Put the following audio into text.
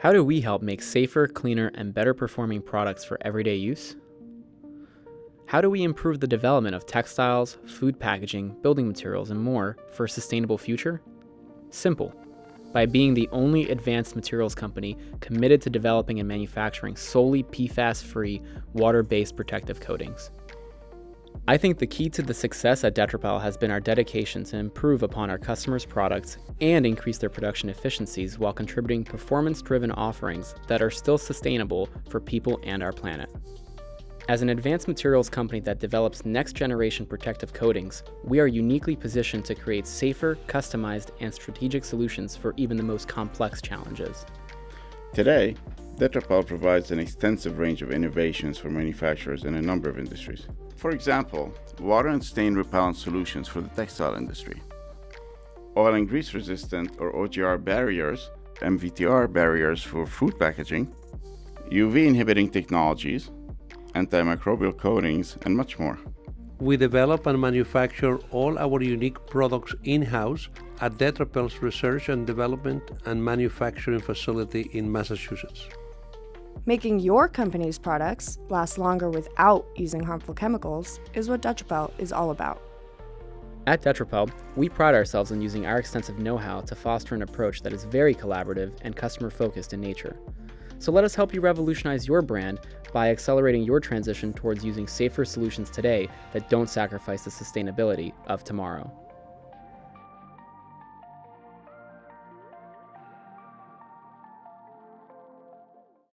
How do we help make safer, cleaner, and better performing products for everyday use? How do we improve the development of textiles, food packaging, building materials, and more for a sustainable future? Simple. By being the only advanced materials company committed to developing and manufacturing solely PFAS-free, water-based protective coatings. I think the key to the success at DetraPel has been our dedication to improve upon our customers' products and increase their production efficiencies while contributing performance-driven offerings that are still sustainable for people and our planet. As an advanced materials company that develops next-generation protective coatings, we are uniquely positioned to create safer, customized, and strategic solutions for even the most complex challenges. Today, DetraPel provides an extensive range of innovations for manufacturers in a number of industries. For example, water and stain repellent solutions for the textile industry, oil and grease resistant or OGR barriers, MVTR barriers for food packaging, UV inhibiting technologies, antimicrobial coatings, and much more. We develop and manufacture all our unique products in-house at DetraPel's Research and Development and Manufacturing facility in Massachusetts. Making your company's products last longer without using harmful chemicals is what DetraPel is all about. At DetraPel, we pride ourselves on using our extensive know-how to foster an approach that is very collaborative and customer-focused in nature. So let us help you revolutionize your brand by accelerating your transition towards using safer solutions today that don't sacrifice the sustainability of tomorrow.